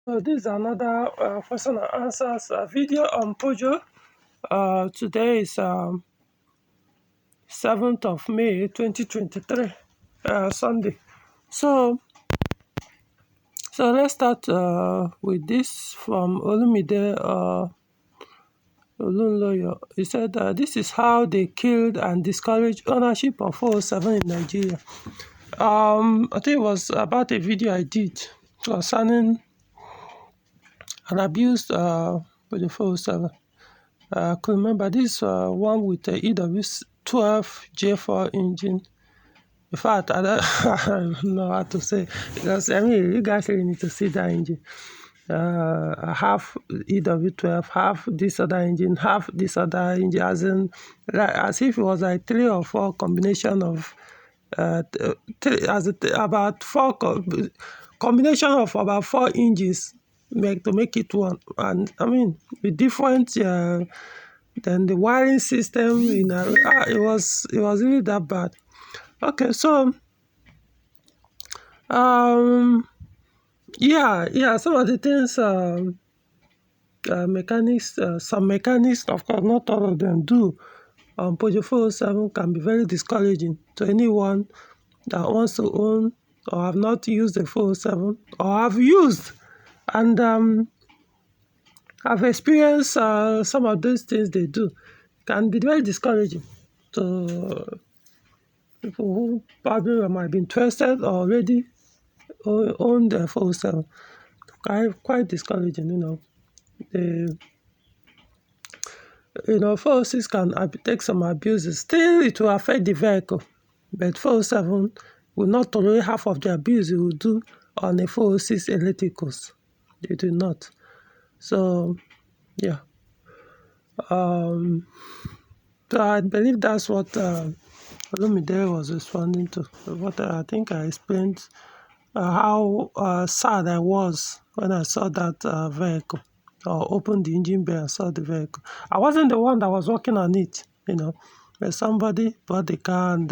So this is another question and answers video on Peugeot. Today is 7th of May 2023, Sunday. So let's start with this from Olumide Olunloyo. He said this is how they killed and discouraged ownership of 407 in Nigeria. I think it was about a video I did concerning an abuse with the 407. I could remember this one with the EW12 J4 engine. In fact, I don't know how to say, because I mean, you guys really need to see that engine. Half EW12, half this other engine, half this other engine, as if it was like 3 or 4 combination of about 4 combination of about 4 engines to make it one. And I mean, with different then the wiring system, it was really that bad. Okay, so yeah, some of the things mechanics, some mechanics, of course, not all of them do. Peugeot 407 can be very discouraging to anyone that wants to own or have not used the 407 or have used and I've experienced some of those things they do. Can be very discouraging to people who probably might have been interested or already own the 407. Quite discouraging, The 406 can take some abuses. Still, it will affect the vehicle, but 407 will not tolerate half of the abuse it will do on a 406 electricals. They do not. So, yeah. So I believe that's what Olumide was responding to. What I think I explained how sad I was when I saw that vehicle, or opened the engine bay and saw the vehicle. I wasn't the one that was working on it, but somebody bought the car and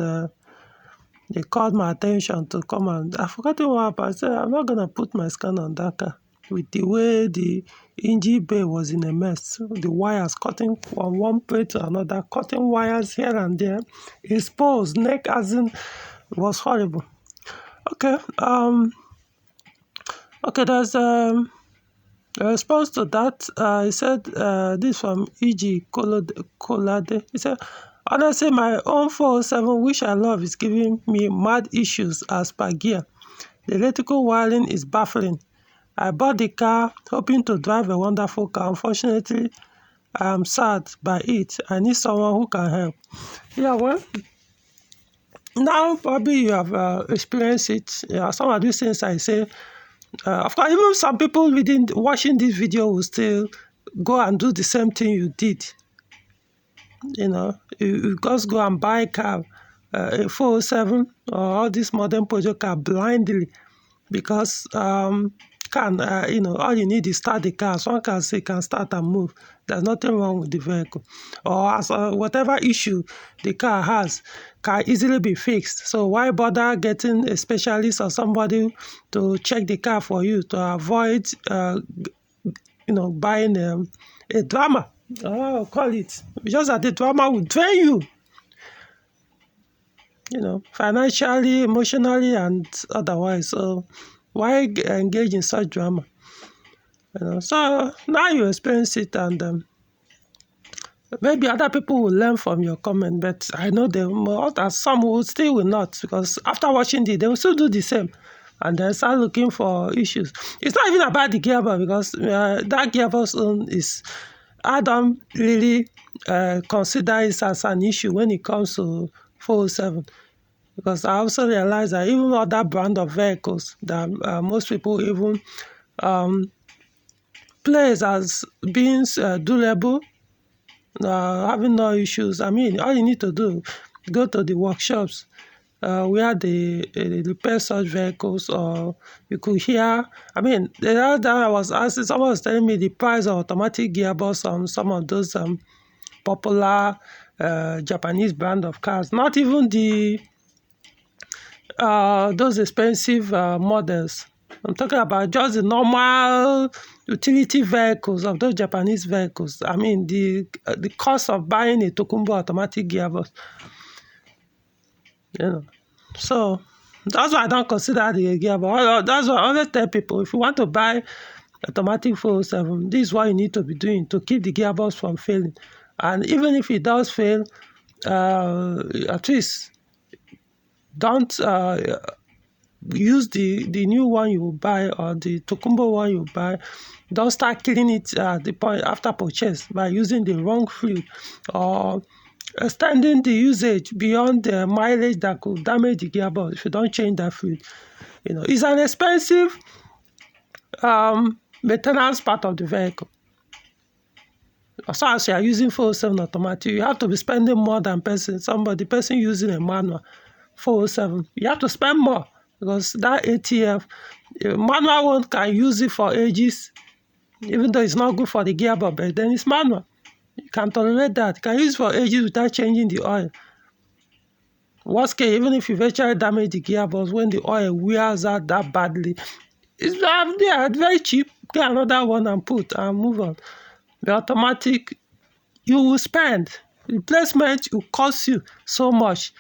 they called my attention to come, and I forgot what happened. I said, I'm not going to put my scan on that car. With the way the engine bay was in a mess, the wires cutting from one plate to another, cutting wires here and there, exposed, neck as in, it was horrible. Okay, there's a response to that. He said, this from E.G. Kolade. He said, honestly, my own 407, which I love, is giving me mad issues as per gear. The electrical wiring is baffling. I bought the car hoping to drive a wonderful car. Unfortunately, I am sad by it. I need someone who can help. Yeah, well, now probably you have experienced it. Some of these things I say, of course, even some people watching this video will still go and do the same thing you did. You just go and buy a car, a 407 or all this modern Peugeot car blindly because all you need is start the car. Someone can say can start and move. There's nothing wrong with the vehicle, or as whatever issue the car has can easily be fixed. So why bother getting a specialist or somebody to check the car for you to avoid buying a drama? I'll call it, just that the drama will drain you, financially, emotionally, and otherwise. So why engage in such drama? So now you experience it, and maybe other people will learn from your comment, but I know that some will still will not, because after watching it, they will still do the same, and then start looking for issues. It's not even about the gearbox, because that gearbox is, I don't really consider it as an issue when it comes to 407. Because I also realize that even other brand of vehicles that most people even place as being durable, having no issues. I mean, all you need to do, go to the workshops where they repair such vehicles, or you could hear. I mean, the other time I was asking, someone was telling me the price of automatic gearbox on some of those popular Japanese brand of cars. Not even the those expensive models. I'm talking about just the normal utility vehicles of those Japanese vehicles. I mean, the cost of buying a Tokumbo automatic gearbox, So that's why I don't consider the gearbox. That's why I always tell people, if you want to buy automatic 407, this is what you need to be doing to keep the gearbox from failing. And even if it does fail, at least don't use the new one you buy or the Tokumbo one you buy. Don't start killing it at the point after purchase by using the wrong fluid or extending the usage beyond the mileage that could damage the gearbox if you don't change that fluid. It's an expensive maintenance part of the vehicle. As far as you are using 407 automatic, you have to be spending more than the person using a manual 407. You have to spend more because that ATF, manual one can use it for ages, even though it's not good for the gearbox, but then it's manual. You can tolerate that. You can use it for ages without changing the oil. Worst case, even if you eventually damage the gearbox, when the oil wears out that badly, it's very cheap. Get another one and put and move on. The automatic, you will spend. Replacement will cost you so much.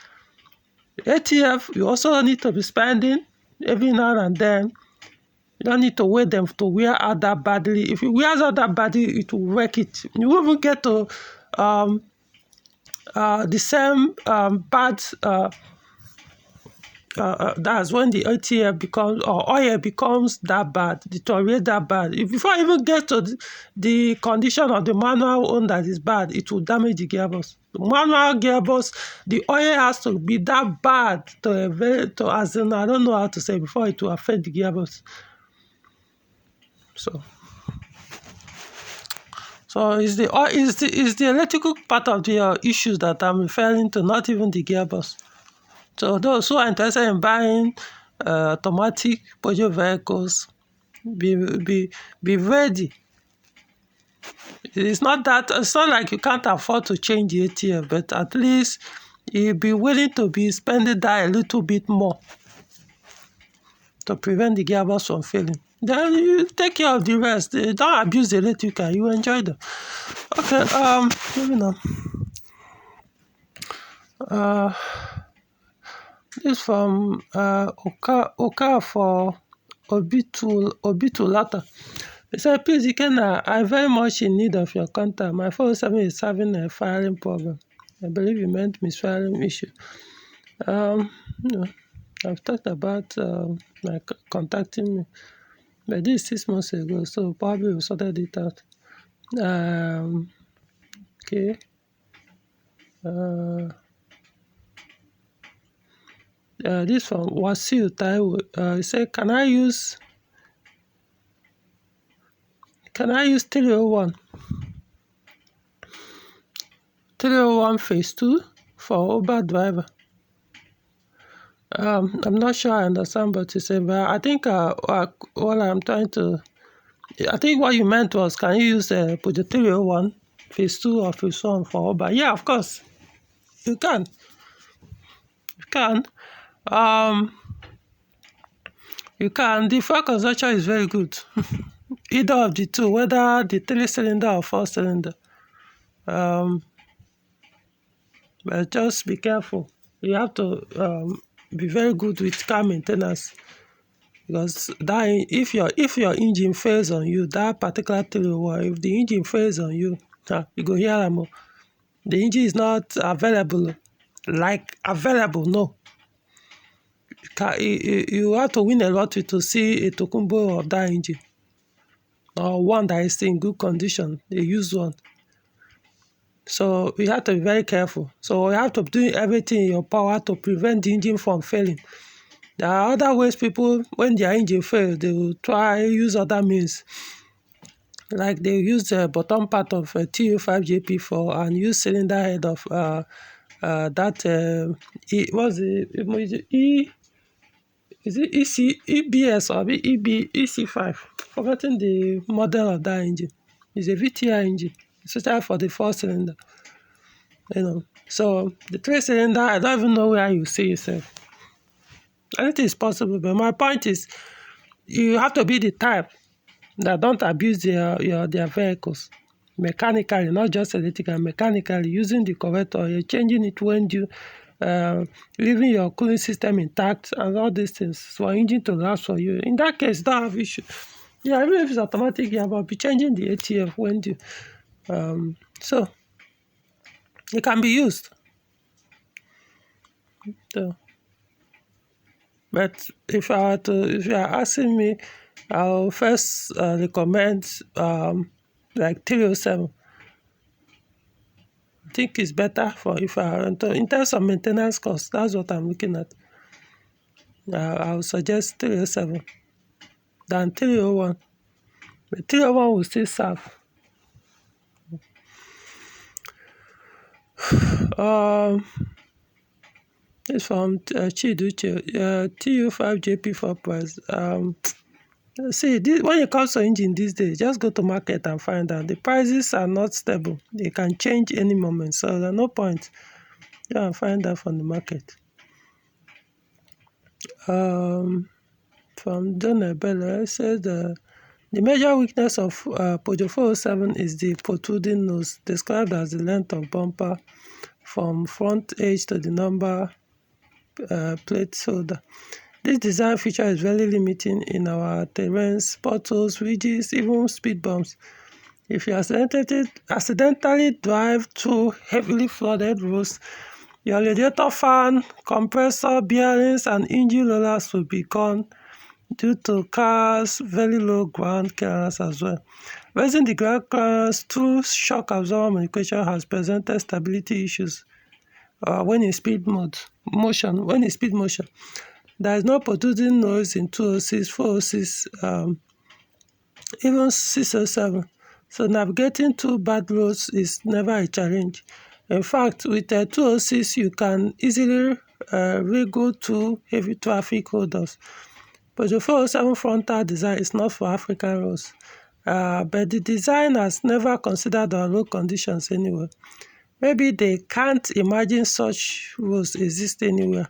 ATF, you also need to be spending every now and then. You don't need to wait them to wear out that badly. If it wears out that badly, it will wreck it. You won't even get to the same bad. That's when the ATF becomes, or oil becomes that bad, deteriorate that bad. Before I even get to the condition of the manual one that is bad, it will damage the gearbox. The manual gearbox, the oil has to be that bad to as in, I don't know how to say, before it will affect the gearbox. So it's the electrical part of the issues that I'm referring to, not even the gearbox. So those who are interested in buying automatic Peugeot vehicles, be ready. It's not like you can't afford to change the ATF, but at least you'll be willing to be spending that a little bit more to prevent the gearbox from failing. Then you take care of the rest. Don't abuse the electrical. You enjoy them. Okay. Moving on. This from Oka for Obitulata. He said, please, I'm very much in need of your contact. My 407 is having a firing problem. I believe you meant misfiring issue. I've talked about like contacting me, but this is 6 months ago, so probably we sorted it out. Okay. This from Wasil Taiwo. He said, can I use 301 phase 2 for Uber driver? I'm not sure I understand what you say, but I think what I'm trying to, I think what you meant was, can you use Peugeot 301 phase 2 or phase 1 for Uber? Yeah, of course, you can. You can. You can. The fuel consumption is very good. Either of the two, whether the 3-cylinder or 4-cylinder. But just be careful. You have to be very good with car maintenance, because that if your engine fails on you, that particular 301, if the engine fails on you, you go hear them. The engine is not available. No. You have to win a lottery to see a Tokumbo of that engine, or one that is in good condition, a used one. So you have to be very careful. So you have to do everything in your power to prevent the engine from failing. There are other ways people, when their engine fails, they will use other means. Like they use the bottom part of TU5JP4 and use cylinder head of is it EBS or EC5? Forgetting the model of that engine. It's a VTI engine, especially for the 4-cylinder. So the 3-cylinder, I don't even know where you see yourself. Anything is possible, but my point is, you have to be the type that don't abuse their vehicles mechanically, not just electrically, mechanically, using the correct oil, changing it when due, leaving your cooling system intact, and all these things for engine to last for you. In that case, don't have issue. Yeah, even if it's automatic, yeah, but be changing the ATF when due. So it can be used. So, but if you are asking me, I'll first recommend like 307. I think it's better for if I in terms of maintenance cost. That's what I'm looking at. I'll suggest 307 than 301. But 301 will still serve. It's from Chiduche, TU5JP4 price. See, when it comes to engine these days, just go to market and find out. The prices are not stable. They can change any moment, so there's no point. You can find out from the market. From Donabella, it says the major weakness of Peugeot 407 is the protruding nose, described as the length of bumper from front edge to the number plate holder. This design feature is very limiting in our terrains, potholes, ridges, even speed bumps. If you accidentally drive through heavily flooded roads, your radiator fan, compressor, bearings, and engine rollers will be gone due to cars' very low ground clearance as well. Raising the ground clearance through shock absorber modification has presented stability issues when in speed motion. There is no protruding noise in 206, 406, even 607. So navigating through bad roads is never a challenge. In fact, with 206, you can easily wriggle through heavy traffic holders. But the 407 frontal design is not for African roads. But the design has never considered our road conditions anywhere. Maybe they can't imagine such roads exist anywhere.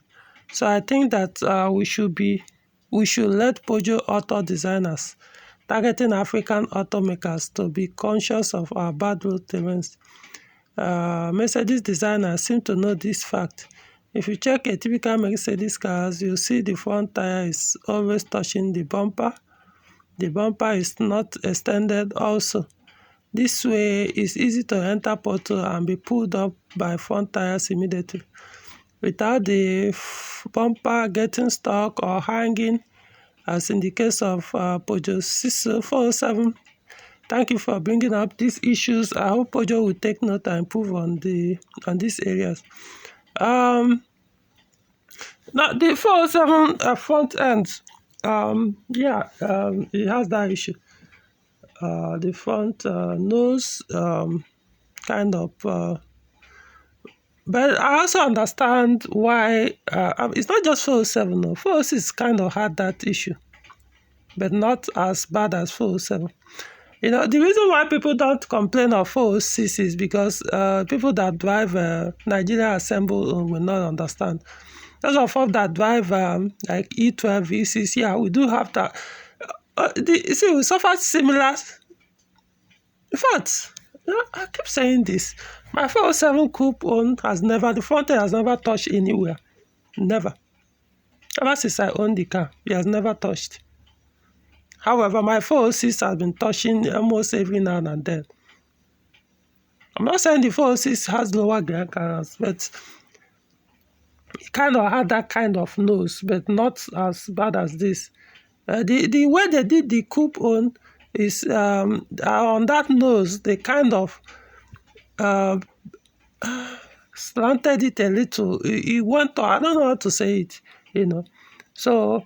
So I think that we should let Peugeot auto designers targeting African automakers to be conscious of our bad road terrains. Mercedes designers seem to know this fact. If you check a typical Mercedes cars, you'll see the front tire is always touching the bumper. The bumper is not extended also. This way, it's easy to enter pothole and be pulled up by front tires immediately, without the bumper getting stuck or hanging, as in the case of Peugeot 407. Thank you for bringing up these issues. I hope Peugeot will take note and improve on these areas. Now the 407 front end, it has that issue. The front nose kind of. But I also understand why it's not just 407. No. 406 kind of had that issue, but not as bad as 407. You know, the reason why people don't complain of 406 is because people that drive Nigeria Assemble will not understand. Those of us that drive like E12, E6, yeah, we do have that. You see, we suffer similar. In fact, I keep saying this. My 407 coupe the front end has never touched anywhere. Never. Ever since I owned the car, it has never touched. However, my 406 has been touching almost every now and then. I'm not saying the 406 has lower ground clearance, but it kind of had that kind of nose, but not as bad as this. The way they did the coupe is on that nose, they kind of slanted it a little. It went to, I don't know how to say it, you know. So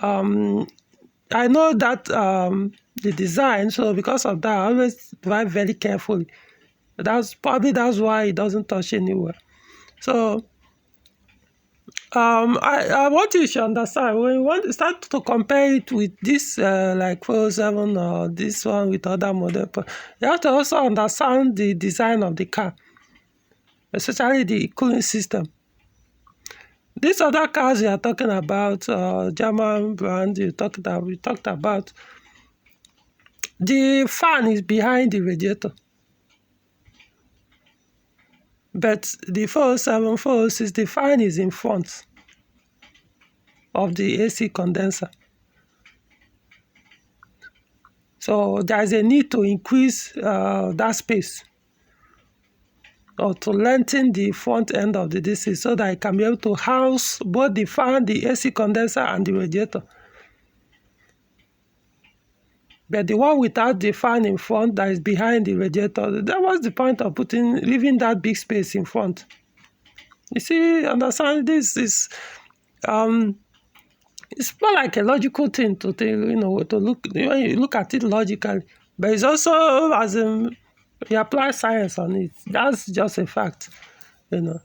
I know that the design, so because of that, I always drive very carefully. That's why it doesn't touch anywhere. So I want you to understand, when you want to start to compare it with this like 407 or this one with other model, you have to also understand the design of the car, especially the cooling system. these other cars you are talking about, German brand, we talked about, the fan is behind the radiator. But the 407, 406, the fan is in front of the AC condenser. So there is a need to increase that space, or to lengthen the front end of the DC so that it can be able to house both the fan, the AC condenser, and the radiator. But the one without the fan in front that is behind the radiator, that was the point of leaving that big space in front. You see, understand, this is it's more like a logical thing to look, when you look at it logically. But it's also, as in, you apply science on it. That's just a fact, I mean,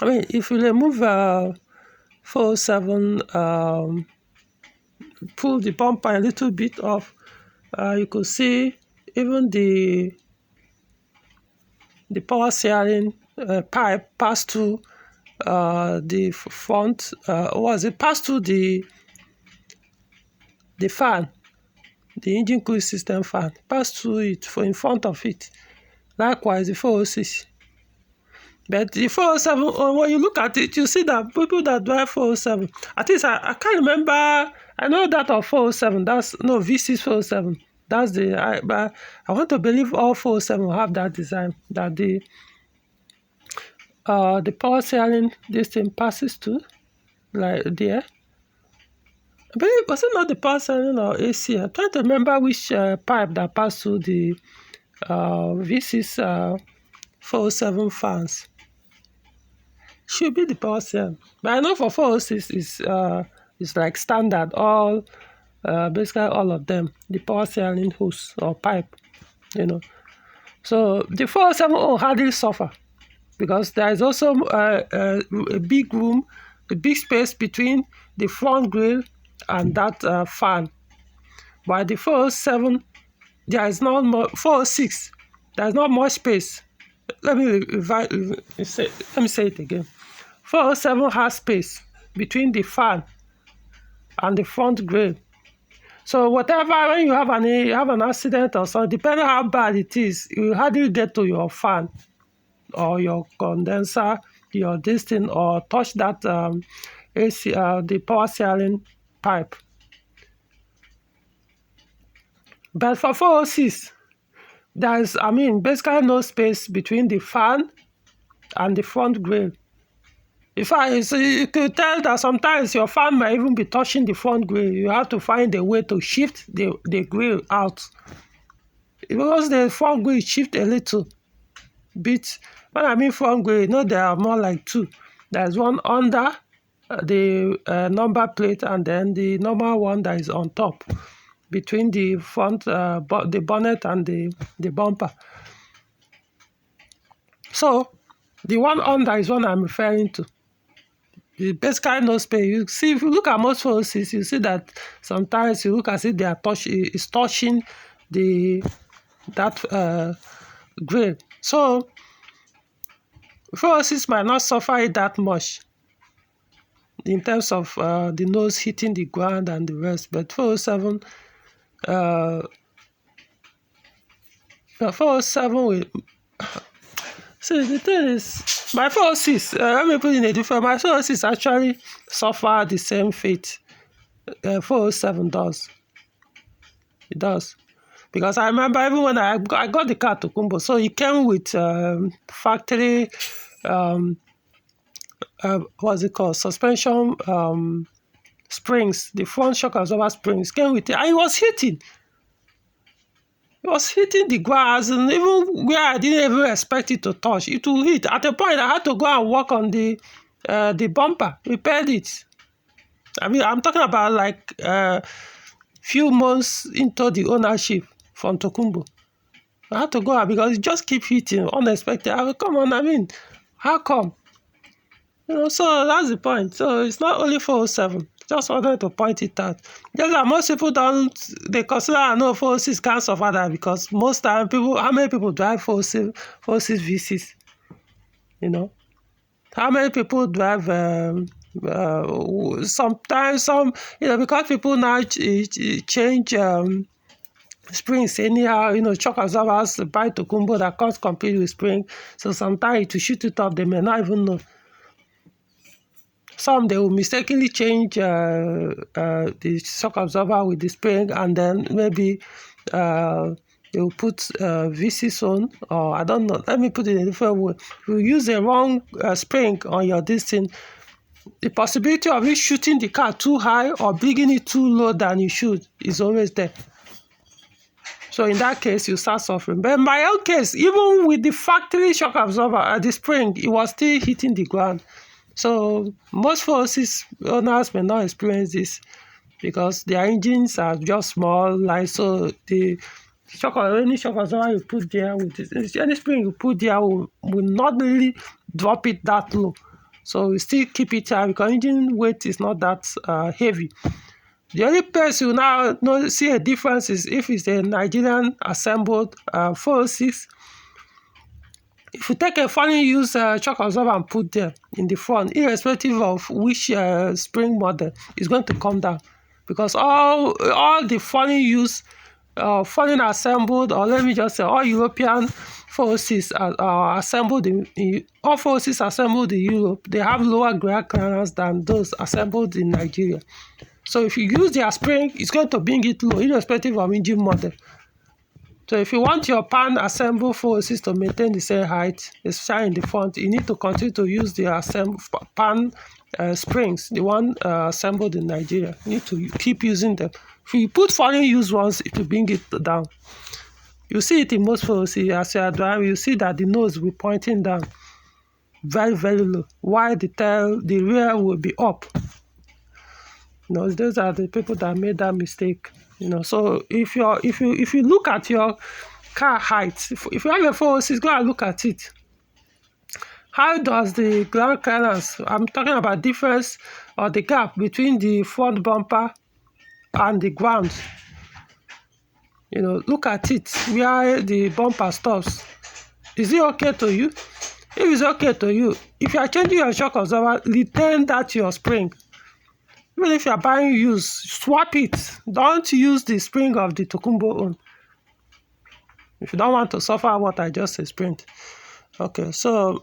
if you remove 407, pull the bumper a little bit off, you could see even the power steering pipe pass through the front, pass through the fan, the engine cooling system fan, pass through it in front of it. Likewise, the 406. But the 407, when you look at it, you see that people that drive 407, at least I can't remember, I know that of 407, that's, no, V6 407, that's but I want to believe all 407 have that design, that the power steering, this thing passes to, like there. I believe, was it not the power steering or AC? I'm trying to remember which pipe that passed through the V6 407 fans. Should be the power steering. But I know for 406 is like standard, all basically all of them, the power steering hose or pipe, So the 407 hardly suffer, because there is also a big room, a big space between the front grille and that fan. While the 407, there is not more, 406, there is not much space. Let me say it again. 407 has space between the fan and the front grille. So whatever, when you have an accident or something, depending how bad it is, you hardly get to your fan or your condenser, your distance, or touch that AC, the power steering pipe. But for 406, there is, basically no space between the fan and the front grille. In fact, you could tell that sometimes your fan might even be touching the front grille. You have to find a way to shift the grille out. Because the front grille shift a little bit. When I mean front grille, there are more like two. There's one under the number plate, and then the normal one that is on top, between the front, the bonnet and the bumper. So the one under is what I'm referring to. The basically no space. You see, if you look at most 406, you see that sometimes you look as if they are touching that grille. So 406 might not suffer it that much in terms of the nose hitting the ground and the rest, but 407, 407 will. See, the thing is, my 406, let me put it in a different, my 406 actually suffer the same fate 407 does. It does. Because I remember even when I got the car to Kumbo, so it came with factory, what's it called, suspension springs, the front shock absorber springs came with it, and it was hitting. It was hitting the grass, and even where I didn't even expect it to touch, it will hit. At a point, I had to go and work on the bumper, repaired it. I'm talking about like few months into the ownership from Tokumbo. I had to go out because it just keep hitting unexpected. Come on, how come? So that's the point. So it's not only 407. Just wanted to point it out. Just that most people they consider 406 can't suffer that, because most time how many people drive 406 V6? you know. How many people drive sometimes some, because people now change springs anyhow, shock absorbers buy Tokumbo that comes complete with spring. So sometimes to shoot it up, they may not even know. Some they will mistakenly change the shock absorber with the spring, and then maybe they will put VC zone, or I don't know. Let me put it in a different way. If you use the wrong spring on your this thing, the possibility of you shooting the car too high or bringing it too low than you should is always there. So in that case, you start suffering. But in my own case, even with the factory shock absorber at the spring, it was still hitting the ground. So most forces owners may not experience this because their engines are just small. Like, so the any shock absorber you put there, with any spring you put there will not really drop it that low. So we still keep it high because engine weight is not that heavy. The only place you now see a difference is if it's a Nigerian assembled 406. If you take a foreign use shock absorber and put there in the front, irrespective of which spring model, it's going to come down, because all the foreign use, foreign assembled, or let me just say all European 406 are assembled in all 406 assembled in Europe. They have lower ground clearance than those assembled in Nigeria. So if you use their spring, it's going to bring it low, irrespective of engine model. So if you want your pan assemble 406 to maintain the same height, especially in the front, you need to continue to use the pan springs, the one assembled in Nigeria. You need to keep using them. If you put foreign use ones, it will bring it down. You see it in most 406. As you are driving, you see that the nose will be pointing down very, very low, while the rear will be up. Those are the people that made that mistake. So if you look at your car height, if you have a 406, go and look at it. How does the ground clearance, I'm talking about difference or the gap between the front bumper and the ground. Look at it, where the bumper stops. Is it okay to you? If it's okay to you, if you are changing your shock absorber, return that to your spring. Even if you are buying used, swap it. Don't use the spring of the Tokumbo own, if you don't want to suffer what I just explained. Okay, so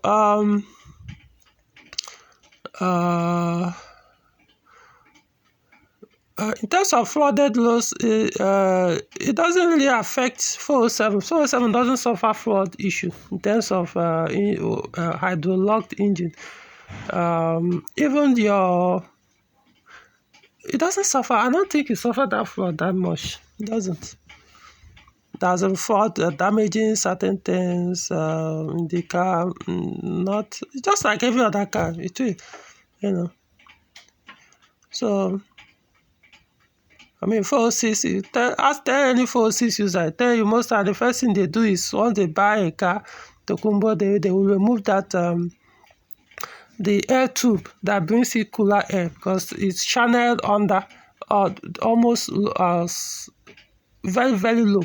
in terms of flooded loss, it doesn't really affect 407. 407 doesn't suffer flood issue in terms of hydro-locked engine. Even it doesn't suffer. I don't think it suffered that flood that much. It doesn't. Doesn't flood damaging certain things in the car. Not just like every other car. It will, So, 406. Ask any 406 user. I tell you, most of the first thing they do is once they buy a car, Tokumbo, they will remove that the air tube that brings in cooler air, because it's channeled under almost very, very low.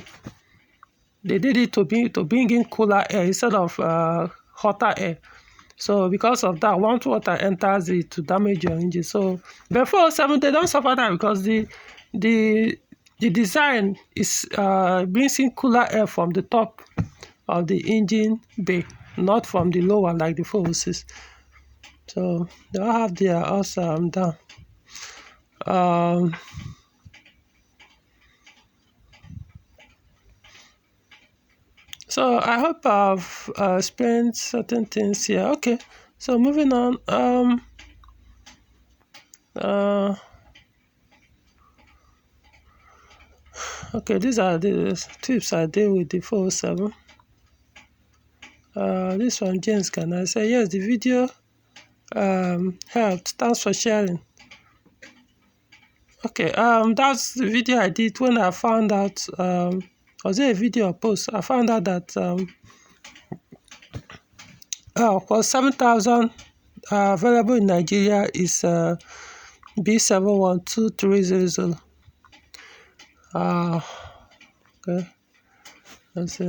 They did it to bring in cooler air instead of hotter air. So because of that, once water enters it to damage your engine. So before 7, they don't suffer that because the design is brings in cooler air from the top of the engine bay, not from the lower like the 406. So they all have their ups and downs. So I hope I've explained certain things here. Okay, so moving on. Okay, these are the tips I did with the 407. This one, James, can I say yes? The video helped. Thanks for sharing. Okay, that's the video I did when I found out. Was it a video or post? I found out that of course 7,000 available in Nigeria is B712300. Okay, let's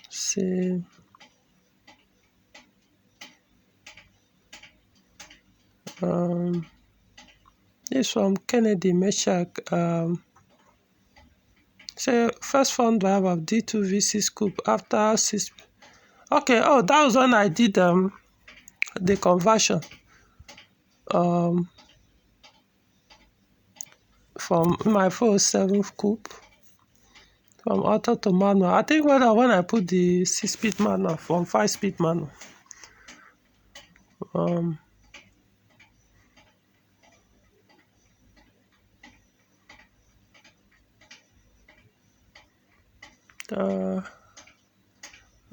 See, this from Kennedy Meshach. Say first fund drive of D2 V6 coupe after 6. Okay, oh, that was when I did the conversion from my 407 coupe from auto to manual. I think when I put the 6-speed manual from 5-speed manual.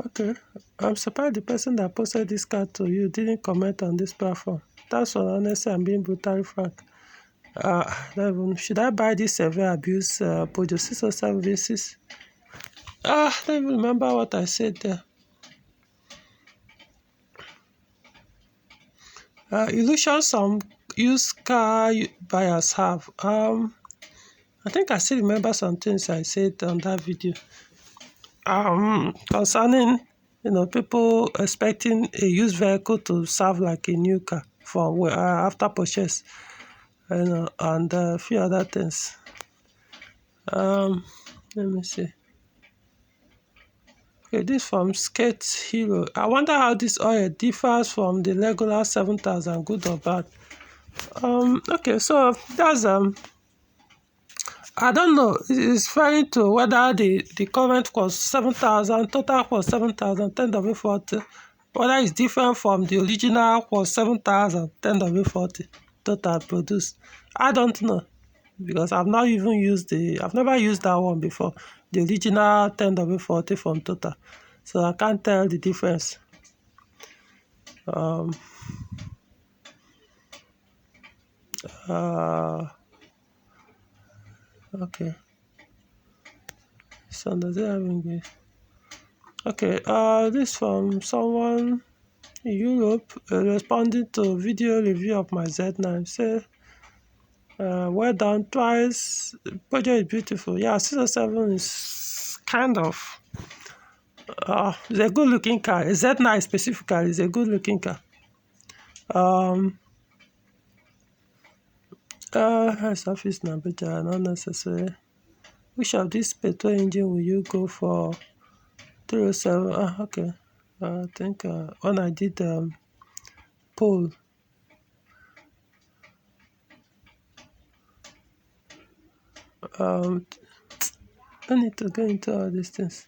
Okay, I'm surprised the person that posted this card to you didn't comment on this platform. That's what, honestly, I'm being brutally frank. Should I buy this severe abuse Peugeot 607 V6? I don't even remember what I said there. Illusions some used car buyers have. I think I still remember some things I said on that video. Concerning, people expecting a used vehicle to serve like a new car for after purchase, and a few other things. Let me see. Okay, this from Skate Hero. I wonder how this oil differs from the regular 7,000, good or bad. Okay, so that's I don't know. It's referring to whether the current cost 7,000, total cost 7,000, 10W40. Whether it's different from the original cost 7,000, 10W40 total produced. I don't know, because I've never used that one before. The original 10W40 from total, so I can't tell the difference. Okay. So does it have English? Okay. This from someone in Europe responding to video review of my Z9. Say, well done twice. Project is beautiful. Yeah, 607 is kind of. It's a good looking car. A Z9 specifically is a good looking car. As office number, not necessary. Which of this petrol engine will you go for? 307. Okay. I think when I did poll, I need to go into all these things.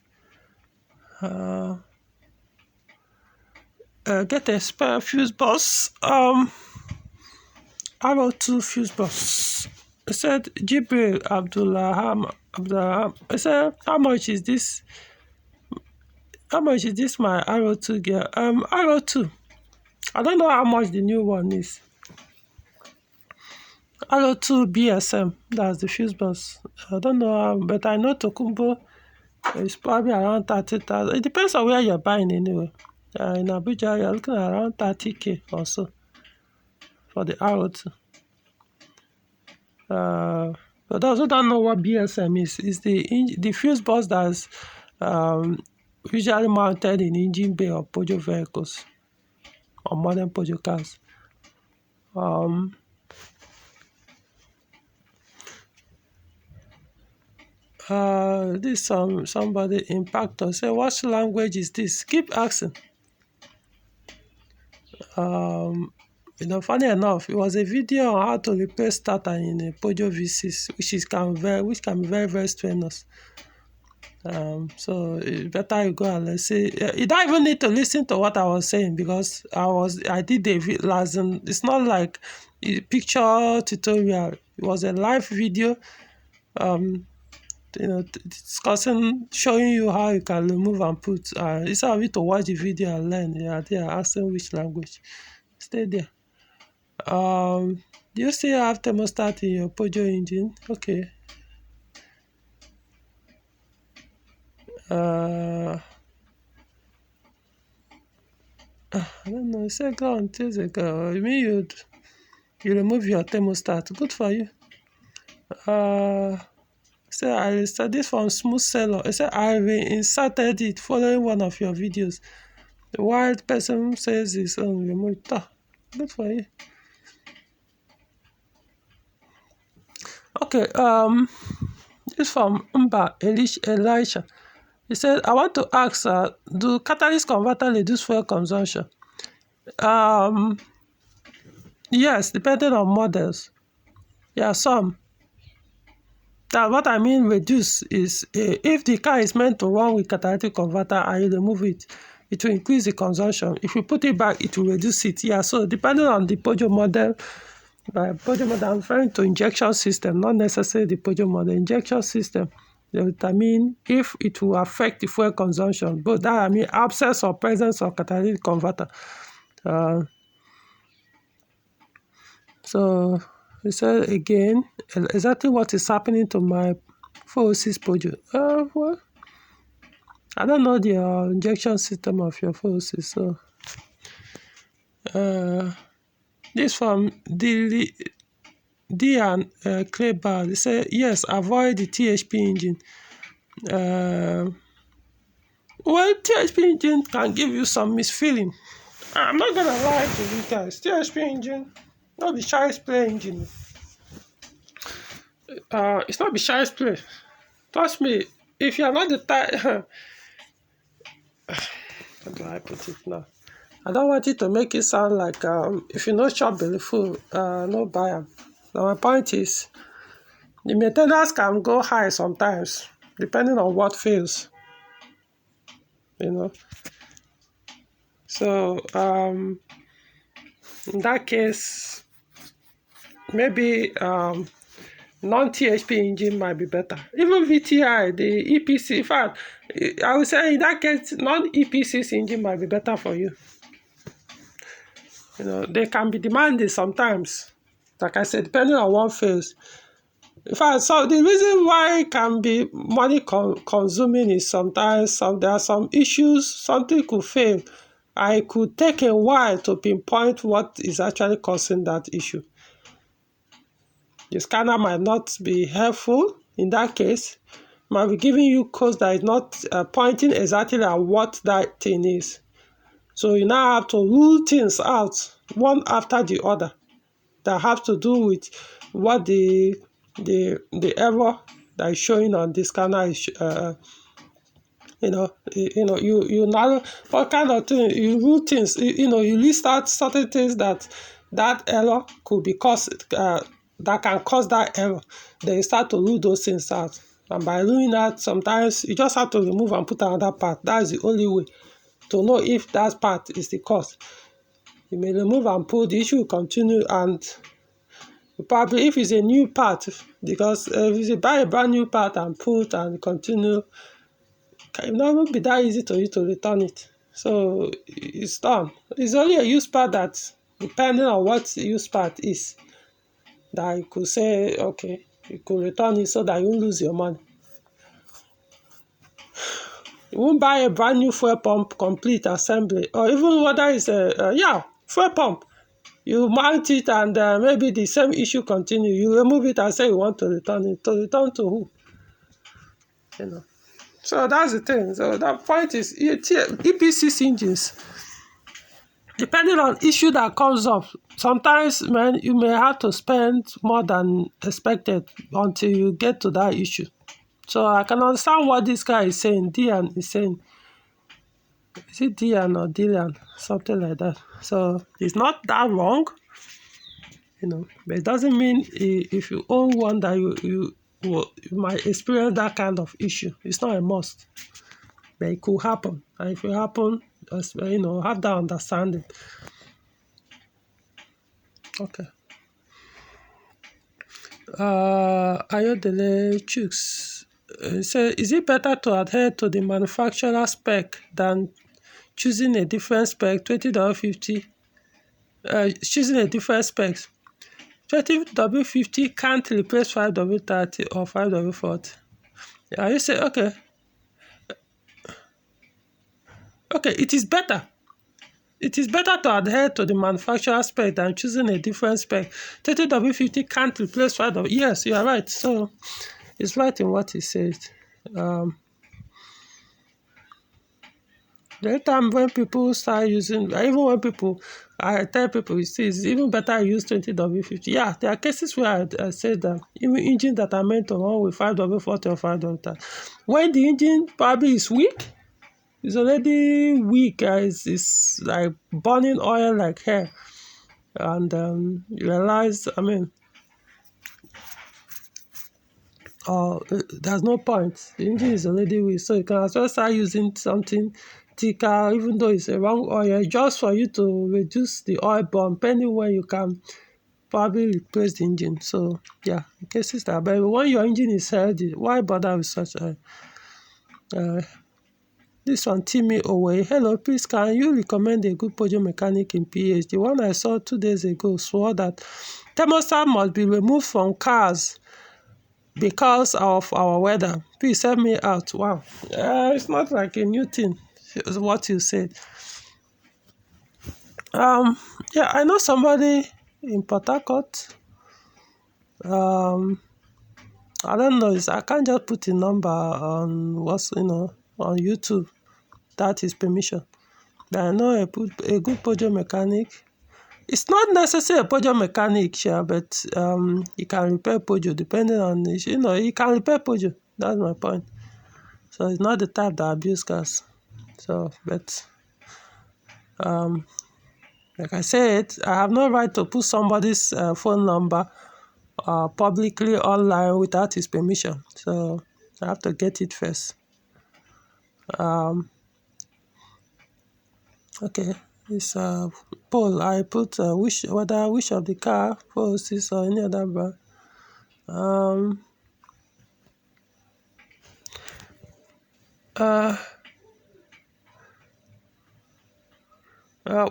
Get a spare fuse box. RO2 fuse box. I said Jibril Abdullah. I said, how much is this? How much is this my RO2 gear? RO2. I don't know how much the new one is. RO2 BSM. That's the fuse box. I don't know, but I know Tokumbo is probably around 30,000. It depends on where you're buying anyway. In Abuja, you're looking at around 30K or so for the RO2. But those who don't know what BSM is, the fuse box that's usually mounted in engine bay of Peugeot vehicles or modern Peugeot cars. This somebody impactor say, what language is this? Keep asking. Funny enough, it was a video on how to replace starter in a Peugeot V6, which can be very, very strenuous. So it's better you go and let's say you don't even need to listen to what I was saying, because I did the lesson. It's not like a picture tutorial. It was a live video. Discussing, showing you how you can remove and put. Instead of you to watch the video and learn, they are asking which language. Stay there. Do you still have thermostat in your Peugeot engine? Okay. I don't know. You said go on Tuesday. You mean you remove your thermostat? Good for you. Say I installed this from Smooth Seller. I said I inserted it following one of your videos. The wild person says his own remote. Good for you. Okay, this from Elisha. He said, I want to ask, do catalyst converter reduce fuel consumption? Yes, depending on models. Yeah, some. That what I mean reduce is if the car is meant to run with catalytic converter and you remove it, it will increase the consumption. If you put it back, it will reduce it. Yeah, so depending on the Peugeot model, by Peugeot model, I'm referring to injection system, not necessarily the Peugeot model. Injection system, they determine if it will affect the fuel consumption. But that I mean absence or presence of catalytic converter. So he said again, exactly what is happening to my 406 Peugeot. Well, I don't know the injection system of your 406. So this from D and Claybar. They say yes, avoid the THP engine. Well, THP engine can give you some misfeeling. I'm not gonna lie to you guys. THP engine, not the child's play engine. It's not the child's play. Trust me, if you're not the type, how do I put it now? I don't want it to make it sound like if you know shop full, no buy them. Now my point is, the maintenance can go high sometimes, depending on what fails. You know. So in that case, maybe non-THP engine might be better. Even VTI, the EPC, in fact, I would say in that case, non-EPC's engine might be better for you. You know, they can be demanding sometimes. Like I said, depending on what phase. In fact, so the reason why it can be money consuming is sometimes there are some issues, something could fail. I could take a while to pinpoint what is actually causing that issue. The scanner might not be helpful in that case. Might be giving you codes that is not pointing exactly at what that thing is. So you now have to rule things out one after the other that have to do with what the error that is showing on the scanner is. You know what kind of thing you rule things. You list out certain things that error could be caused. That can cause that error. Then you start to rule those things out. And by ruling out, sometimes you just have to remove and put another part. That's the only way to know if that part is the cause. You may remove and put, the issue will continue, and probably if it's a new part, because if you buy a brand new part and put and continue, it will not be that easy to you to return it. So it's done. It's only a used part that, depending on what the used part is, that you could say, okay, you could return it so that you won't lose your money. You won't buy a brand new fuel pump, complete assembly, or even whether it's a fuel pump. You mount it and maybe the same issue continue. You remove it and say you want to return it. To return to who? You know. So that's the thing. So that point is EPC engines. Depending on issue that comes up, sometimes you may have to spend more than expected until you get to that issue. So I can understand what this guy is saying. Dian is saying. Is it Dian or Dylan? Something like that. So it's not that wrong, but it doesn't mean if you own one that you might experience that kind of issue. It's not a must, but it could happen. And if it happen, have that understanding. Okay. Ayodele Chooks say, is it better to adhere to the manufacturer spec than choosing a different spec? $20.50. Choosing a different spec. $20.50 can't replace $5.30 or $5.40. You say, okay, it is better. It is better to adhere to the manufacturer spec than choosing a different spec. $30.50 can't replace $5. Yes, you are right. So It's right in what he said. The time when people start using, even when people, I tell people, it's even better use 20W50. Yeah, there are cases where I said that even engines that are meant to run with 5W40 or 5W30, when the engine probably is weak, it's already weak, it's like burning oil like hair. And you realize, I mean, there's no point. The engine is already weak, so you can as well start using something thicker, even though it's a wrong oil, just for you to reduce the oil burn. Pending when you can probably replace the engine. So yeah, in cases that, but when your engine is healthy, why bother with such a this one, Timmy Owe. Hello, please can you recommend a good Peugeot mechanic in PH? The one I saw 2 days ago swore that thermostat must be removed from cars because of our weather. Please help me out. Wow. It's not like a new thing, is what you said. Yeah, I know somebody in Port Harcourt. I don't know. I can't just put a number on on YouTube. That is permission. But I know a good Peugeot mechanic. It's not necessarily a Peugeot mechanic, sure, but he can repair Peugeot depending on he can repair Peugeot. That's my point. So it's not the type that abuse cars. So, but like I said, I have no right to put somebody's phone number publicly online without his permission. So I have to get it first. Okay, this poll I put which of the car 406 or any other brand.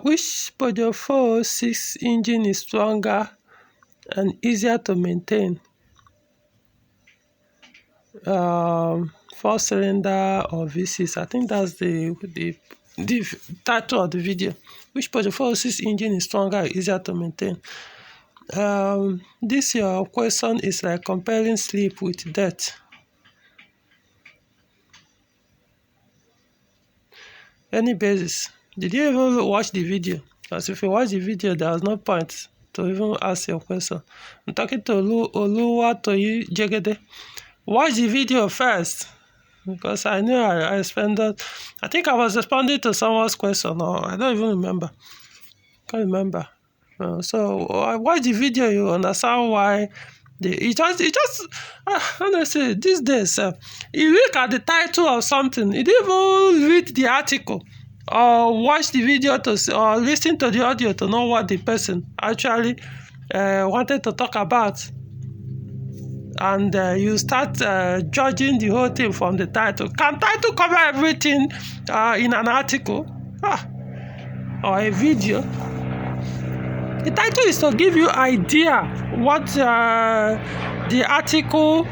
Which Peugeot 406 engine is stronger and easier to maintain? 4-cylinder or V6? I think that's the title of the video. Which Peugeot 406 engine is stronger and easier to maintain? This your question is like comparing sleep with death. Any basis? Did you even watch the video? Because if you watch the video, there was no point to even ask your question. I'm talking to Oluwatoyi Jegede. Watch the video first, because I knew I responded. I think I was responding to someone's question, or I don't even remember. Can't remember. So I watch the video, you understand why. Honestly, these days, you look at the title of something, you didn't even read the article or watch the video or listen to the audio to know what the person actually wanted to talk about. And you start judging the whole thing from the title. Can title cover everything in an article or a video? The title is to give you idea what the article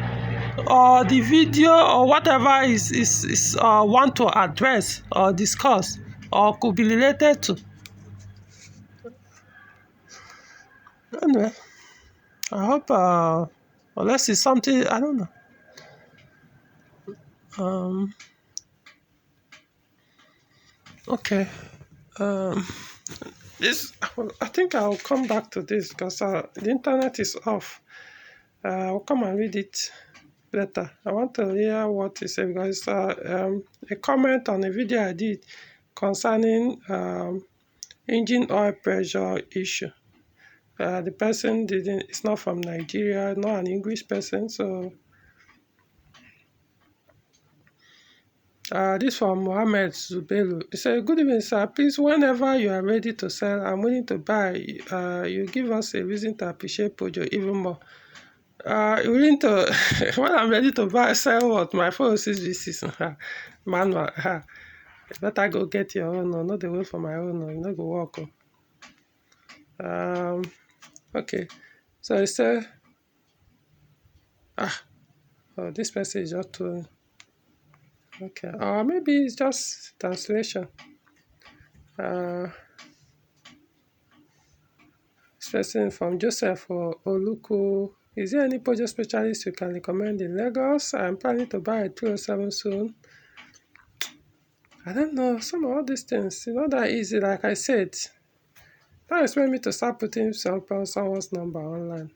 or the video or whatever is want to address or discuss or could be related to. Anyway, I hope unless it's something I don't know. Okay. I think I'll come back to this because the internet is off. I'll come and read it later. I want to hear what you say because it's a comment on a video I did concerning engine oil pressure issue. The person it's not from Nigeria, not an English person, so this from Mohammed Zubelu. He said, "Good evening, sir. Please, whenever you are ready to sell, I'm willing to buy. You give us a reason to appreciate Peugeot even more. Willing to when I'm ready to buy, sell what my 406 V6 manual. You better go get your own, not the way for my own. You not go walk. Okay. So he said, this person is just too." Okay, or maybe it's just translation. This person from Joseph or Oluku Is there any Peugeot specialist you can recommend in Lagos? I'm planning to buy a 307 soon. I don't know, some of all these things, it's not that easy, like I said. Don't expect me to start putting someone's number online.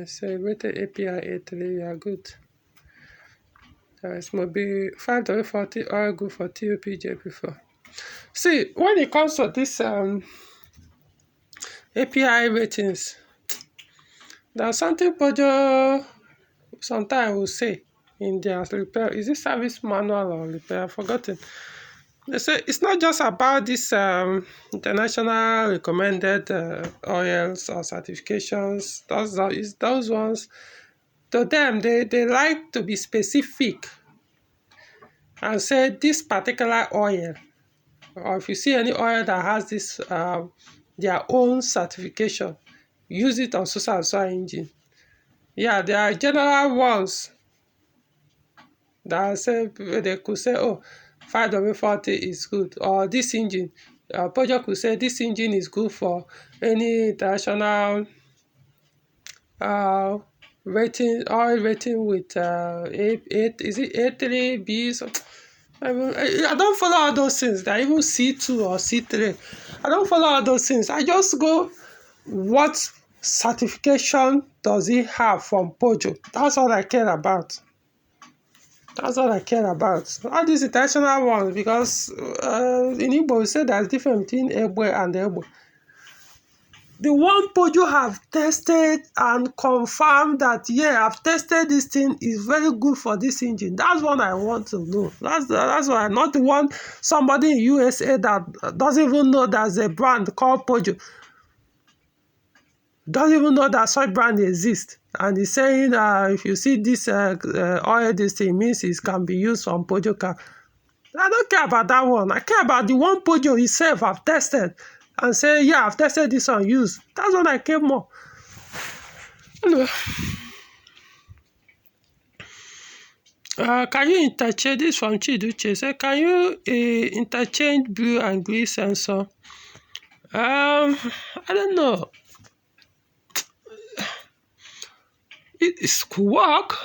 Celebrated API 83, you are good. It must be 5W40 oil good for TOPJ before. See, when it comes to this API ratings, there's something Peugeot sometimes will say in their repair. Is it service manual or repair? I've forgotten. They say it's not just about this international recommended oils or certifications. Those ones, to them, they like to be specific and say this particular oil, or if you see any oil that has this their own certification, use it on so and so engine. Yeah, there are general ones that say they could say, oh, 5W40 is good, or this engine. Peugeot could say this engine is good for any international rating, oil rating with is it A3, B? So, I don't follow all those things. That even C2 or C3. I don't follow all those things. I just go, what certification does it have from Peugeot? That's all I care about. That's all I care about. All these international ones, because in Igbo we say there's difference between Egbe and Egbe. The one Peugeot have tested and confirmed that, yeah, I've tested this thing, is very good for this engine. That's what I want to know. That's why I'm not the one, somebody in USA that doesn't even know there's a brand called Peugeot. Doesn't even know that such brand exists. And he's saying if you see this oil, this thing means it can be used on Peugeot car. I don't care about that one. I care about the one Peugeot itself I've tested and say, yeah, I've tested this on use. That's what I care more. Anyway. Can you interchange this from Chiduche? Say, can you interchange blue and green sensor? I don't know. It could work.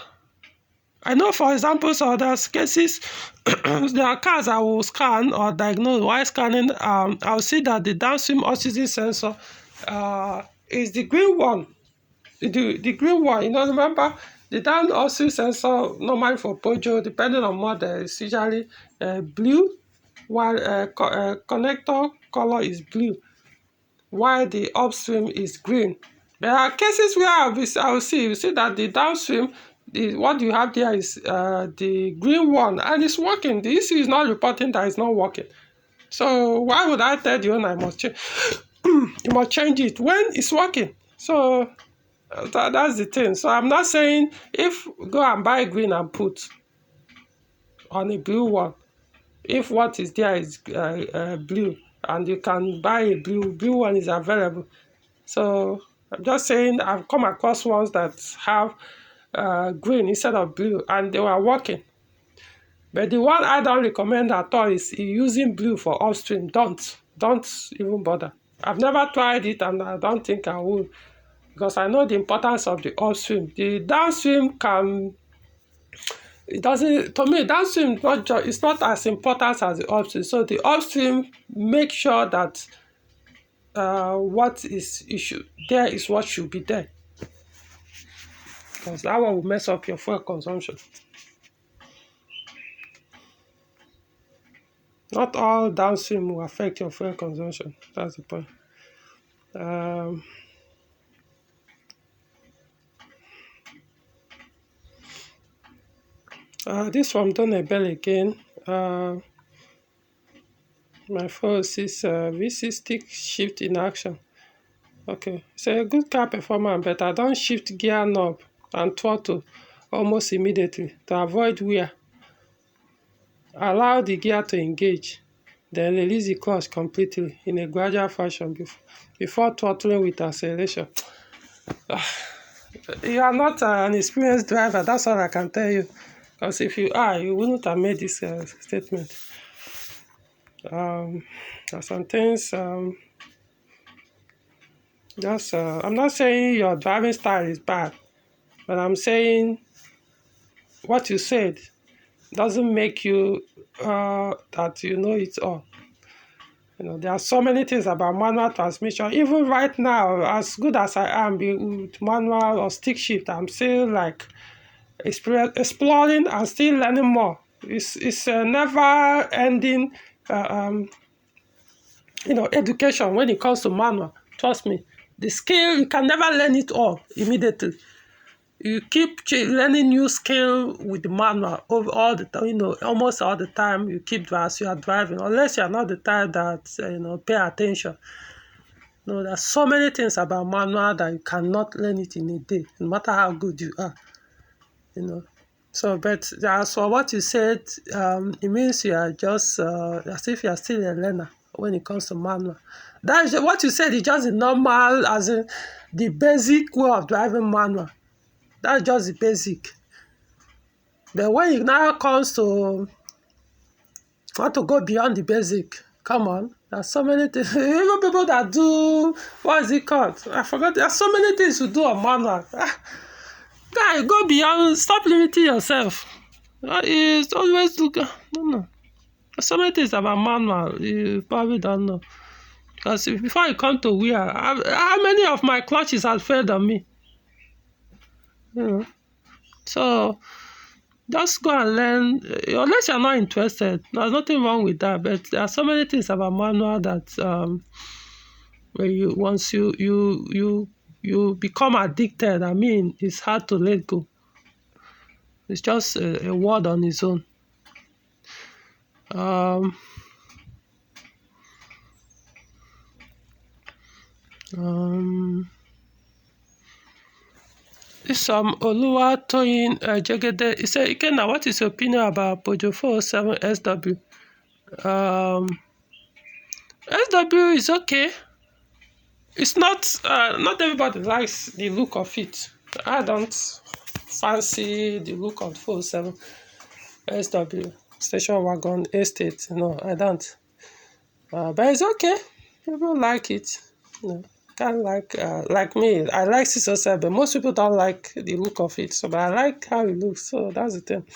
I know, for example, so there's cases, there are cars I will scan or diagnose. While scanning, I'll see that the downstream oxygen sensor is the green one. The green one, remember, the down oxygen sensor, normally for Peugeot, depending on model, is usually blue, while connector color is blue, while the upstream is green. There are cases where I will see that the downstream, what you have there is the green one, and it's working. The issue is not reporting that it's not working. So why would I tell you I must change? You must change it when it's working. So that's the thing. So I'm not saying if go and buy green and put on a blue one, if what is there is blue, and you can buy a blue one is available. So I'm just saying I've come across ones that have green instead of blue, and they were working. But the one I don't recommend at all is using blue for upstream. Don't even bother. I've never tried it, and I don't think I will, because I know the importance of the upstream. The downstream it doesn't, to me, downstream it's not as important as the upstream. So the upstream, make sure that what is there is what should be there, because that one will mess up your fuel consumption. Not all downstream will affect your fuel consumption. That's the point. This from Donna Bell again. My phone says VC stick shift in action. Okay, it's a good car performance, but I don't shift gear knob and throttle almost immediately to avoid wear. Allow the gear to engage, then release the clutch completely in a gradual fashion before throttling with acceleration. You are not an experienced driver, that's all I can tell you. Because if you are, you wouldn't have made this statement. There are some things Just, I'm not saying your driving style is bad, but I'm saying what you said doesn't make you that you know it all. There are so many things about manual transmission. Even right now, as good as I am with manual or stick shift, I'm still like exploring and still learning more. It's a never ending, education when it comes to manual. Trust me, the skill you can never learn it all immediately. You keep learning new skill with the manual over all the time. Almost all the time you keep as you are driving, unless you are not the type that pay attention. There's so many things about manual that you cannot learn it in a day, no matter how good you are. So, but as for what you said, it means you are just as if you are still a learner when it comes to manual. That is what you said is just the normal, as in the basic way of driving manual. That's just the basic. But when it now comes to want to go beyond the basic, come on, there's so many things. Even people that do, what is it called? I forgot. There's so many things to do on manual. Guy, go beyond. Stop limiting yourself. It's always look. No. There's so many things about manual you probably don't know. Because before you come to where, how many of my clutches have failed on me? So just go and learn. Unless you're not interested, there's nothing wrong with that. But there are so many things about manual that when once you become addicted, I mean, it's hard to let go. It's just a word on its own. This Oluwatoyin Jegede, he said, Ikenna, what is your opinion about Peugeot 407 SW? SW is okay. It's not everybody likes the look of it. I don't fancy the look of 407 SW station wagon estate. No, I don't. But it's okay. People like it. Kind of like me. I like 607, but most people don't like the look of it. But I like how it looks. So that's the thing.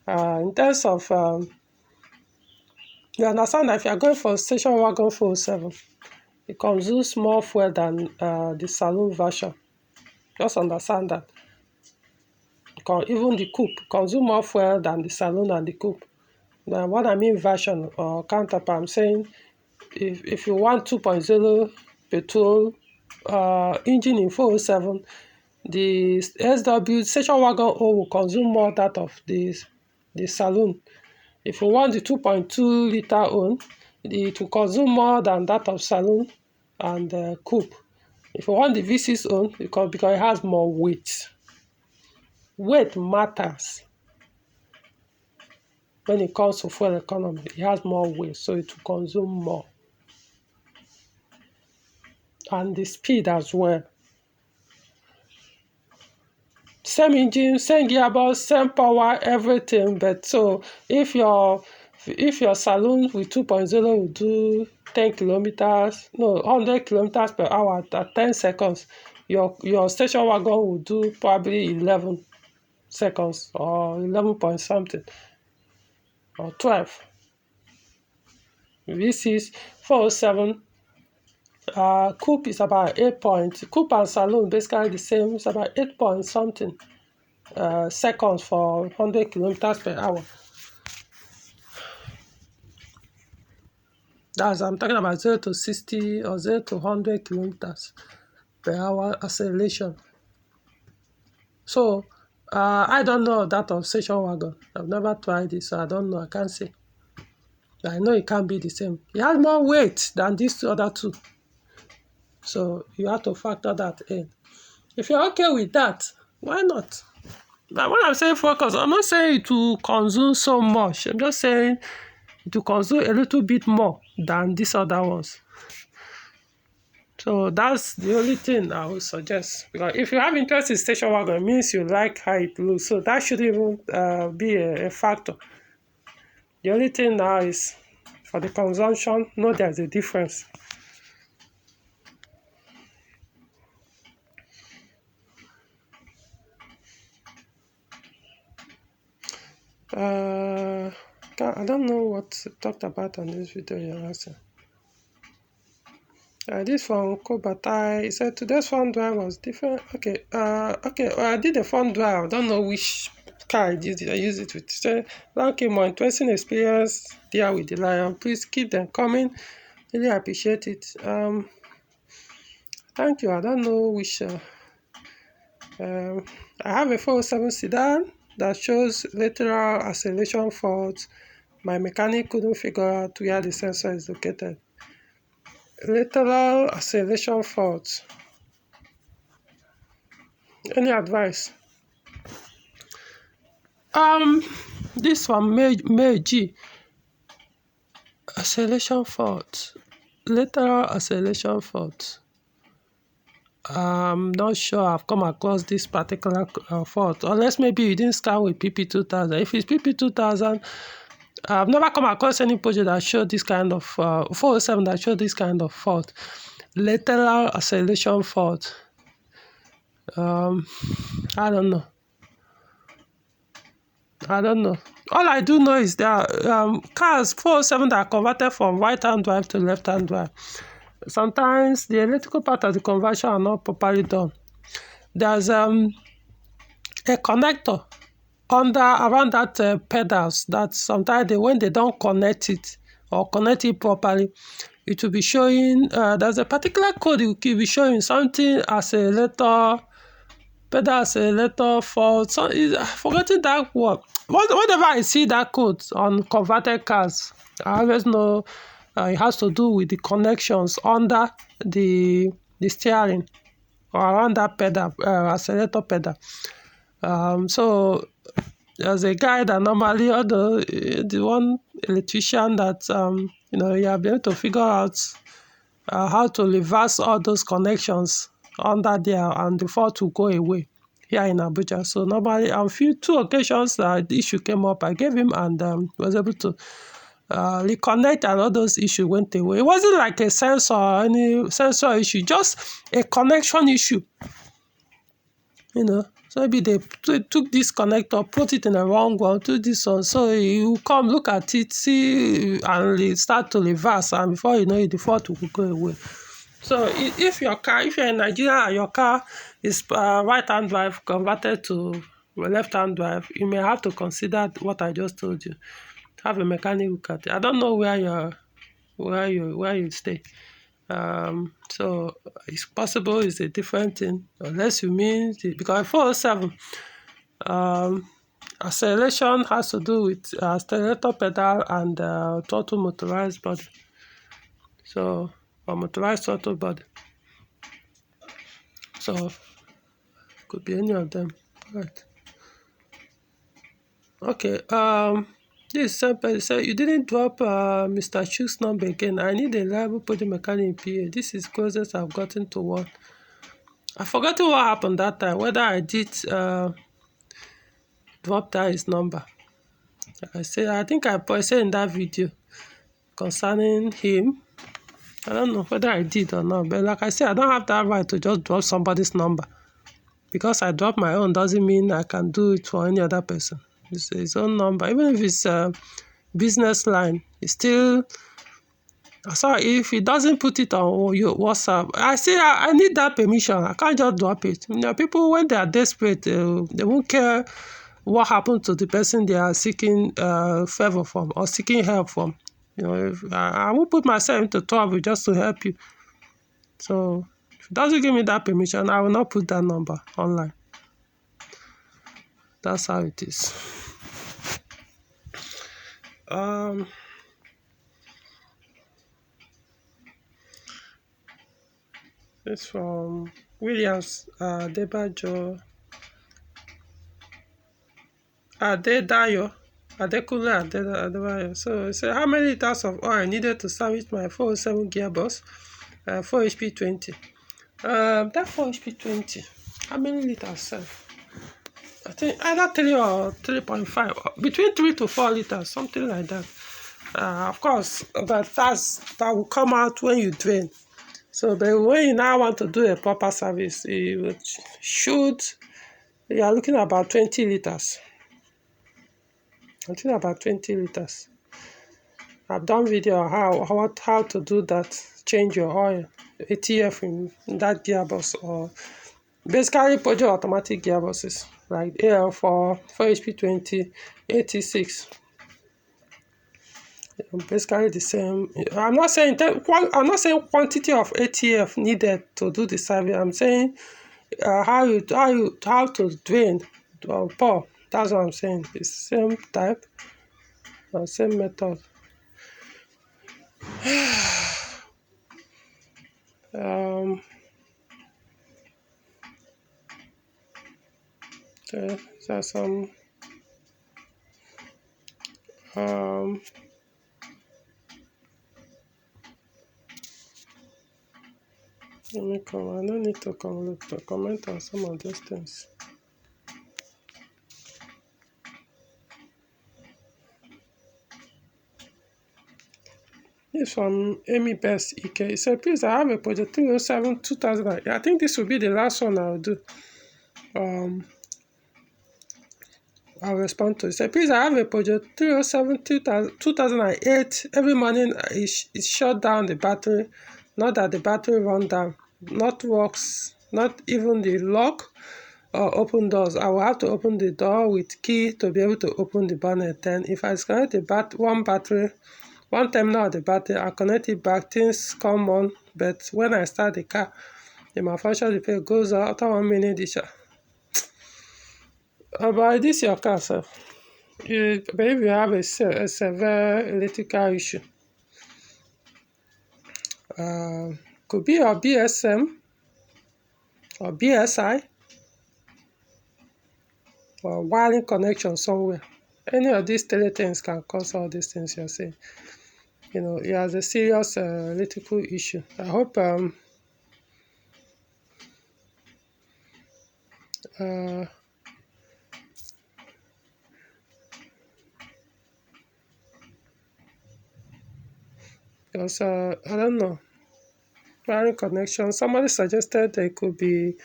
In terms of, you understand that if you're going for station wagon 407, it consumes more fuel than the saloon version. Just understand that. Even the coupe consumes more fuel than the saloon and the coupe. Now, what I mean version or counterpart, I'm saying if you want 2.0 petrol engine in 407, the SW station wagon O will consume more that of the saloon. If you want the 2.2 liter own, it will consume more than that of saloon and coupe. If you want the V6 own, because it has more weight. Weight matters when it comes to fuel economy. It has more weight, so it will consume more. And the speed as well. Same engine, same gearbox, same power, everything. But so if your saloon with 2.0 will do 10 kilometers, no, 100 kilometers per hour at 10 seconds, your station wagon will do probably 11 seconds or 11 point something or 12. This is 407. Coupe is about 8 points. Coupe and saloon basically the same. It's about 8 point something seconds for 100 kilometers per hour. I'm talking about 0 to 60 or 0 to 100 kilometers per hour acceleration. So I don't know that of station wagon. I've never tried it, so I don't know. I can't say. I know it can't be the same. It has more weight than these other two. So you have to factor that in. If you're okay with that, why not? But when I'm saying focus, I'm not saying it will consume so much. I'm just saying it will consume a little bit more than these other ones. So that's the only thing I would suggest. Because if you have interest in station wagon, it means you like how it looks. So that shouldn't even be a factor. The only thing now is for the consumption, there's a difference. I don't know what I talked about on this video you're asking. This one, Kobatai, he said today's fund drive was different. Okay, well, I did a fund drive. I don't know which car I used it with. So, thank you, more interesting experience there with the Lion. Please keep them coming. Really appreciate it. Thank you. I don't know which. I have a 407 sedan that shows lateral acceleration fault. My mechanic couldn't figure out where the sensor is located. Lateral acceleration fault. Any advice? This one may G. Acceleration fault. Lateral acceleration fault. I'm not sure I've come across this particular fault, unless maybe you didn't scan with PP2000. If it's PP2000, I've never come across any project that showed this kind of 407 that showed this kind of fault. Lateral acceleration fault. I don't know. All I do know is that cars 407 that are converted from right-hand drive to left-hand drive, sometimes the electrical part of the conversion are not properly done. There's a connector around that pedals that sometimes when they don't connect it or connect it properly, it will be showing there's a particular code it will be showing something accelerator, pedal accelerator fault. So forgetting that word. Whenever I see that code on converted cars, I always know it has to do with the connections under the steering or around that pedal, accelerator pedal. So there's a guy that normally, although the one electrician that you have been able to figure out how to reverse all those connections under there, and the fault will go away here in Abuja. So normally, on two occasions the issue came up, I gave him and was able to reconnect, and all those issues went away. It wasn't like a sensor or any sensor issue, just a connection issue. So maybe they took this connector, put it in the wrong one, took this one. So you come look at it, see, and start to reverse, and before you know it, the fault will go away. So if you're in Nigeria and your car is right-hand drive converted to left-hand drive, you may have to consider what I just told you. Have a mechanic look at it. I don't know where you stay. So it's possible it's a different thing, unless you mean because 407 acceleration has to do with accelerator pedal and throttle motorized body. So motorized throttle body. So could be any of them. Right. Okay. This sample said you didn't drop Mr. Chu's number again. I need a reliable project mechanic in PA. This is closest I've gotten to one. I've forgotten what happened that time, whether I did drop that his number. I think I said in that video concerning him. I don't know whether I did or not, but like I said, I don't have that right to just drop somebody's number. Because I drop my own doesn't mean I can do it for any other person. It's his own number. Even if it's a business line, it's still... So if he doesn't put it on your WhatsApp, I need that permission. I can't just drop it. People, when they are desperate, they won't care what happened to the person they are seeking favor from or seeking help from. If I won't put myself into trouble just to help you. So if it doesn't give me that permission, I will not put that number online. That's how it is. It's from Williams Adebayo. Adedayo. So it said, how many liters of oil needed to service my 407 gearbox? 4 HP 20. That 4 HP 20. How many liters, sir? I think either 3 or 3.5. Between 3 to 4 liters, something like that. Of course, that will come out when you drain. So, but when you now want to do a proper service, you are looking at about 20 liters. I think about 20 liters. I've done video on how to do that, change your oil, ATF in that gearbox, or basically Peugeot automatic gearboxes like AL4, 4HP20, 86. Basically the same. I'm not saying quantity of ATF needed to do the service. I'm saying how to drain or pour. That's what I'm saying. It's same type or same method. Okay, so some let me come. I don't need to comment on some of these things. This from Amy Best Ike. It said, please, I have a Peugeot 307 2008. I think this will be the last one I'll do. I'll respond to it. It said, please, I have a Peugeot 307 2008. Every morning it shut down the battery. Not that the battery run down. Not works. Not even the lock or open doors. I will have to open the door with key to be able to open the bonnet. Then if I disconnect the one terminal of the battery, I connect it back, things come on, but when I start the car, the malfunction repair goes out after 1 minute. About this your car, sir, you believe you have a severe electrical issue. Could be your BSM or BSI or wiring connection somewhere. Any of these three things can cause all these things you're saying. You know, it has a serious electrical issue. I hope because I don't know, wiring connection. Somebody suggested it could be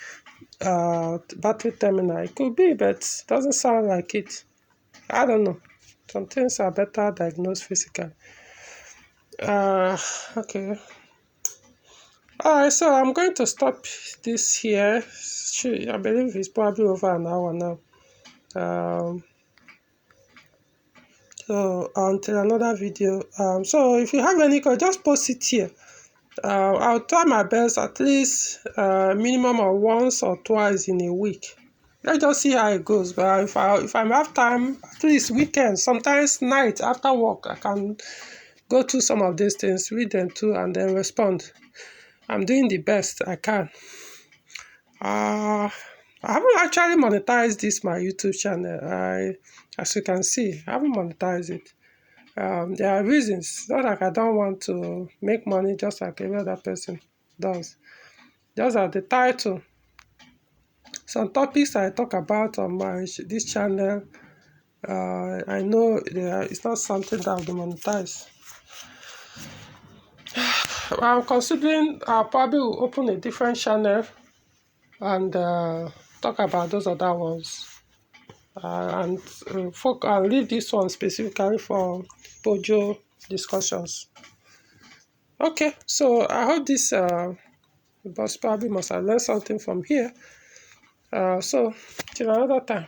battery terminal. It could be, but it doesn't sound like it. I don't know. Some things are better diagnosed physically. Okay. Alright, so I'm going to stop this here. I believe it's probably over an hour now. So until another video. So if you have any questions, just post it here. I'll try my best at least minimum of once or twice in a week. Let's just see how it goes. But if I have time, at least weekends, sometimes night after work, I can go through some of these things, read them too, and then respond. I'm doing the best I can. I haven't actually monetized this my YouTube channel. As you can see, I haven't monetized it. There are reasons. Not like I don't want to make money just like every other person does. Just at the title. Some topics I talk about on this channel, I know it's not something that will be monetized. I'm considering I'll probably open a different channel and talk about those other ones. And leave this one specifically for Peugeot discussions. Okay, so I hope this boss probably must have learned something from here. So till another time.